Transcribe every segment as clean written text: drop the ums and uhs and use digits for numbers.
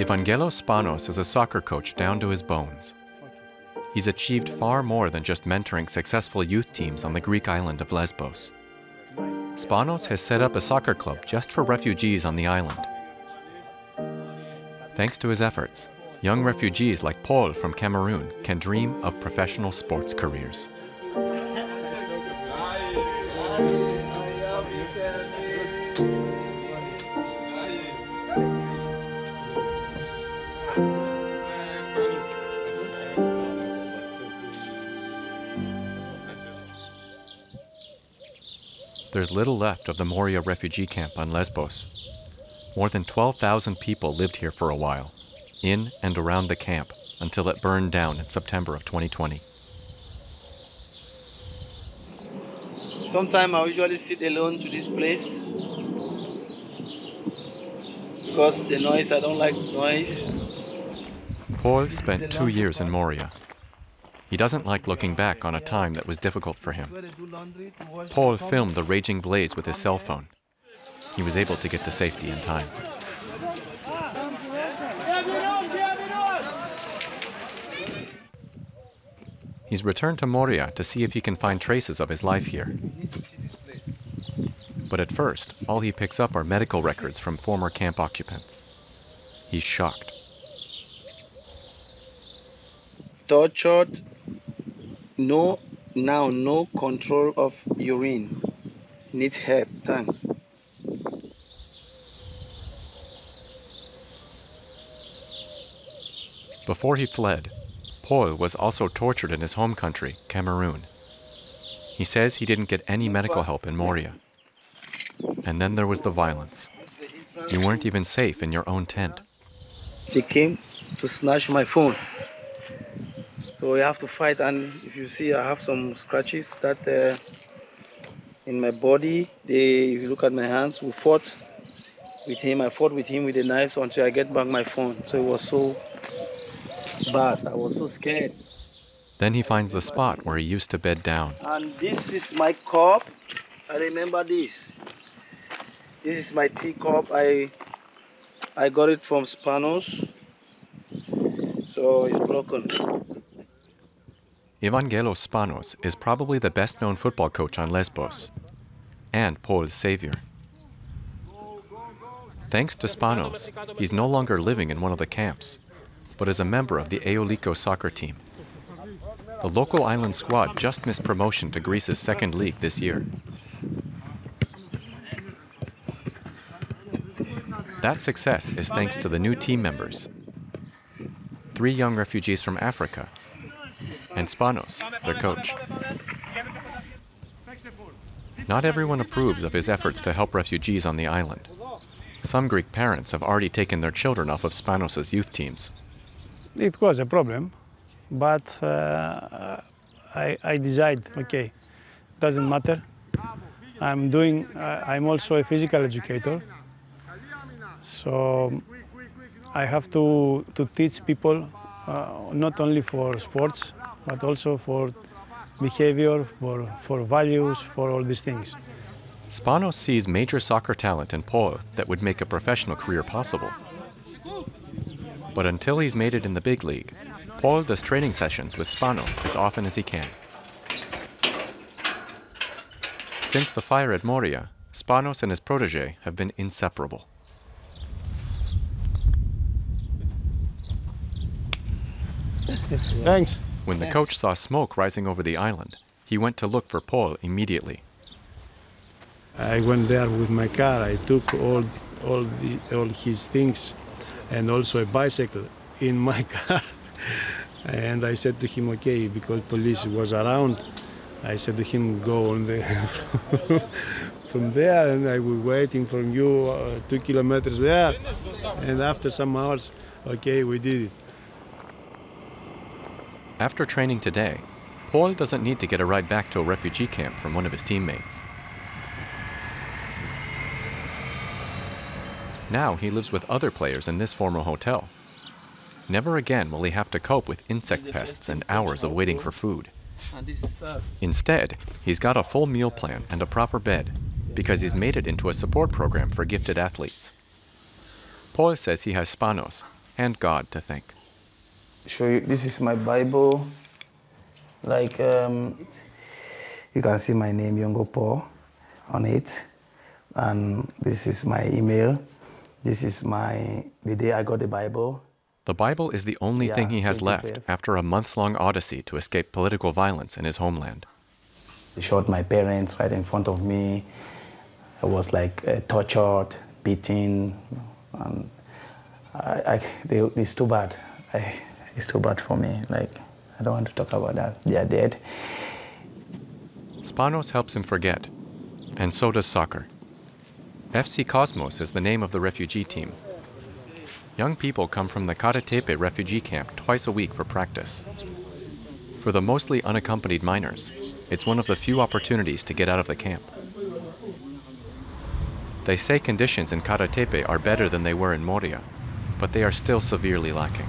Evangelos Spanos is a soccer coach down to his bones. He's achieved far more than just mentoring successful youth teams on the Greek island of Lesbos. Spanos has set up a soccer club just for refugees on the island. Thanks to his efforts, young refugees like Paul from Cameroon can dream of professional sports careers. There's little left of the Moria refugee camp on Lesbos. More than 12,000 people lived here for a while, in and around the camp, until it burned down in September of 2020. Sometimes I usually sit alone to this place because the noise, I don't like noise. Paul spent 2 years in Moria. He doesn't like looking back on a time that was difficult for him. Paul filmed the raging blaze with his cell phone. He was able to get to safety in time. He's returned to Moria to see if he can find traces of his life here. But at first, all he picks up are medical records from former camp occupants. He's shocked. Tortured, no control of urine. Needs help, thanks. Before he fled, Paul was also tortured in his home country, Cameroon. He says he didn't get any medical help in Moria. And then there was the violence. You weren't even safe in your own tent. They came to snatch my phone. So we have to fight, and if you see, I have some scratches that in my body. If you look at my hands, we fought with him. I fought with him with the knife until I get back my phone. So it was so bad. I was so scared. Then he finds the spot where he used to bed down. And this is my cup. I remember this. This is my tea cup. I got it from Spanos. So it's broken. Evangelos Spanos is probably the best-known football coach on Lesbos, and Paul's savior. Thanks to Spanos, he's no longer living in one of the camps, but is a member of the Eoliko soccer team. The local island squad just missed promotion to Greece's second league this year. That success is thanks to the new team members. 3 young refugees from Africa, and Spanos, their coach. Not everyone approves of his efforts to help refugees on the island. Some Greek parents have already taken their children off of Spanos' youth teams. It was a problem, but I decided, okay, doesn't matter. I'm also a physical educator, so I have to teach people not only for sports, but also for behavior, for values, for all these things. Spanos sees major soccer talent in Paul that would make a professional career possible. But until he's made it in the big league, Paul does training sessions with Spanos as often as he can. Since the fire at Moria, Spanos and his protege have been inseparable. Thanks. When the coach saw smoke rising over the island, he went to look for Paul immediately. I went there with my car. I took all his things and also a bicycle in my car. And I said to him, okay, because police was around, I said to him, go on the from there, and I was waiting for you 2 kilometers there. And after some hours, okay, we did it. After training today, Paul doesn't need to get a ride back to a refugee camp from one of his teammates. Now he lives with other players in this former hotel. Never again will he have to cope with insect pests and hours of waiting for food. Instead, he's got a full meal plan and a proper bed because he's made it into a support program for gifted athletes. Paul says he has Spanos and God to thank. Show you, this is my Bible. Like, you can see my name, Yongo Paul, on it. And this is my email. This is the day I got the Bible. The Bible is the only thing he has left 2012. after a months-long odyssey to escape political violence in his homeland. They shot my parents right in front of me. I was like tortured, beaten, and it's too bad. It's too bad for me. Like, I don't want to talk about that. They are dead. Spanos helps him forget, and so does soccer. FC Cosmos is the name of the refugee team. Young people come from the Karatepe refugee camp twice a week for practice. For the mostly unaccompanied minors, it's one of the few opportunities to get out of the camp. They say conditions in Karatepe are better than they were in Moria, but they are still severely lacking.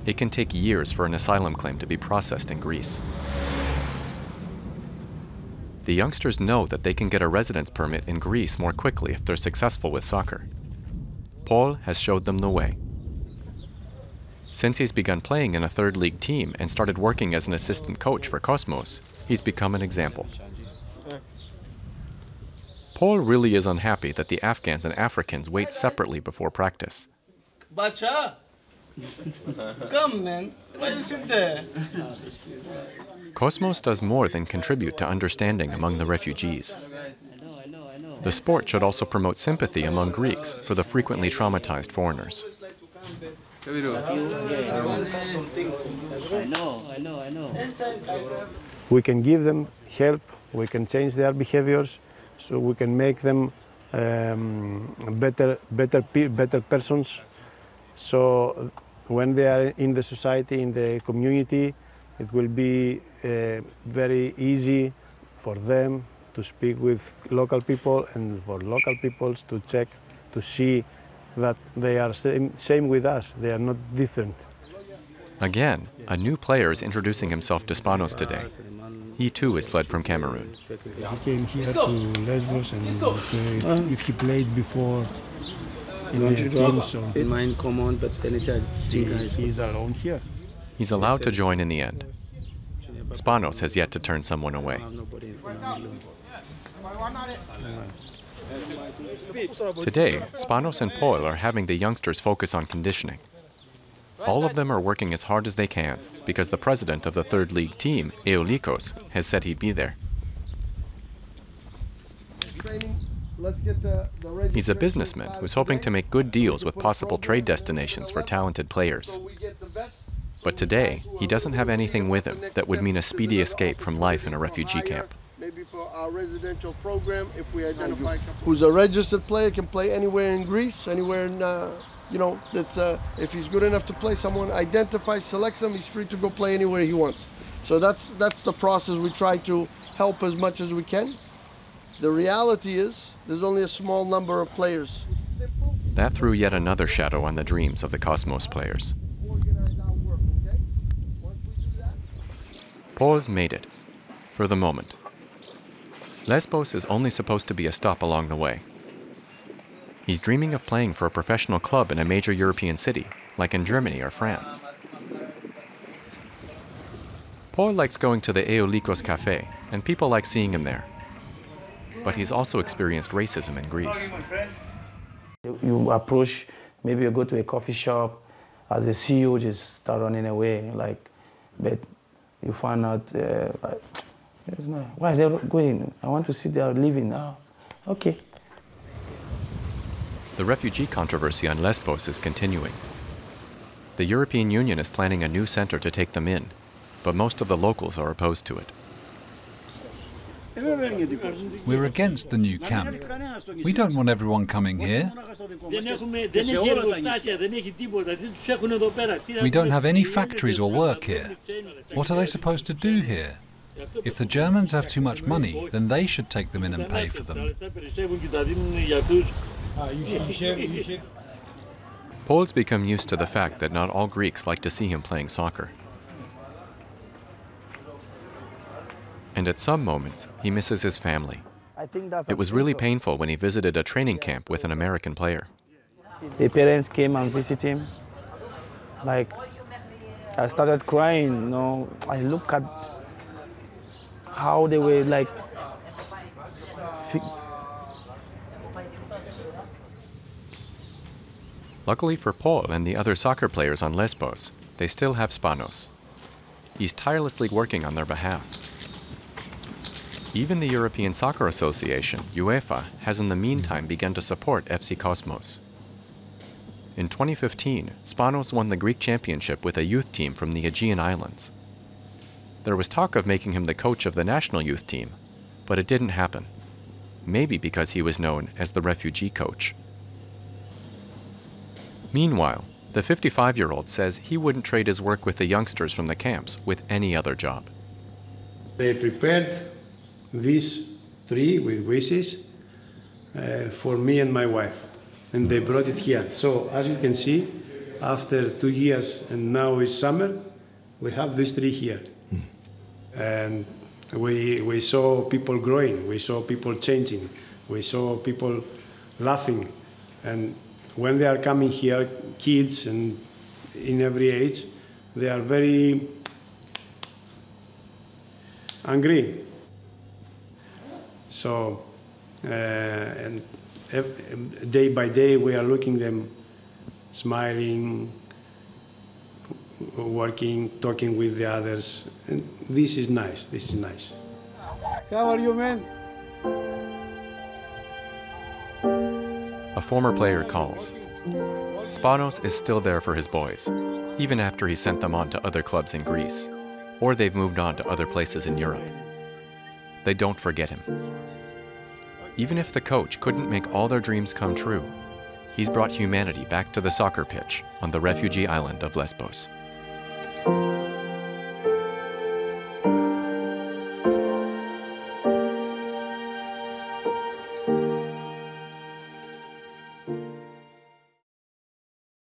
It can take years for an asylum claim to be processed in Greece. The youngsters know that they can get a residence permit in Greece more quickly if they're successful with soccer. Paul has showed them the way. Since he's begun playing in a third league team and started working as an assistant coach for Cosmos, he's become an example. Paul really is unhappy that the Afghans and Africans wait separately before practice. Bacha! Come, man. Why do you sit there? Cosmos does more than contribute to understanding among the refugees. The sport should also promote sympathy among Greeks for the frequently traumatized foreigners. We can give them help, we can change their behaviors, so we can make them better persons. So when they are in the society, in the community, it will be very easy for them to speak with local people and for local peoples to check, to see that they are same with us, they are not different. Again, a new player is introducing himself to Spanos today. He too is fled from Cameroon. He came here to Lesbos and if he played before in the team, so Mine common, but anytime he's alone here. He's allowed to join in the end. Spanos has yet to turn someone away. Today, Spanos and Paul are having the youngsters focus on conditioning. All of them are working as hard as they can because the president of the third league team, Evangelos, has said he'd be there. He's a businessman who's hoping to make good deals with possible trade destinations for talented players. But today, he doesn't have anything with him that would mean a speedy escape from life in a refugee camp. Maybe for our residential program, if we identify who's a registered player, can play anywhere in Greece, anywhere in, if he's good enough to play, someone identifies, selects him, he's free to go play anywhere he wants. So that's the process. We try to help as much as we can. The reality is, there's only a small number of players. That threw yet another shadow on the dreams of the Cosmos players. Paul's made it, for the moment. Lesbos is only supposed to be a stop along the way. He's dreaming of playing for a professional club in a major European city, like in Germany or France. Paul likes going to the Evangelos Cafe, and people like seeing him there. But he's also experienced racism in Greece. You approach, maybe you go to a coffee shop, as they see you, just start running away, but you find out, why are they going? I want to see they are leaving now. Okay. The refugee controversy on Lesbos is continuing. The European Union is planning a new center to take them in, but most of the locals are opposed to it. We're against the new camp. We don't want everyone coming here. We don't have any factories or work here. What are they supposed to do here? If the Germans have too much money, then they should take them in and pay for them. Paul's become used to the fact that not all Greeks like to see him playing soccer. And at some moments, he misses his family. It was really painful when he visited a training camp with an American player. The parents came and visited him. Like, I started crying, you know. I look at how they were like, Luckily for Paul and the other soccer players on Lesbos, they still have Spanos. He's tirelessly working on their behalf. Even the European Soccer Association, UEFA, has in the meantime begun to support FC Cosmos. In 2015, Spanos won the Greek championship with a youth team from the Aegean Islands. There was talk of making him the coach of the national youth team, but it didn't happen. Maybe because he was known as the refugee coach. Meanwhile, the 55-year-old says he wouldn't trade his work with the youngsters from the camps with any other job. They prepared these 3 with wishes for me and my wife, and they brought it here. So as you can see, after 2 years and now it's summer, we have these 3 here. And we saw people growing, we saw people changing, we saw people laughing. And when they are coming here, kids and in every age, they are very angry. So, and day by day we are looking them smiling, working, talking with the others. And this is nice, this is nice. How are you, man? A former player calls. Spanos is still there for his boys, even after he sent them on to other clubs in Greece, or they've moved on to other places in Europe. They don't forget him. Even if the coach couldn't make all their dreams come true, he's brought humanity back to the soccer pitch on the refugee island of Lesbos.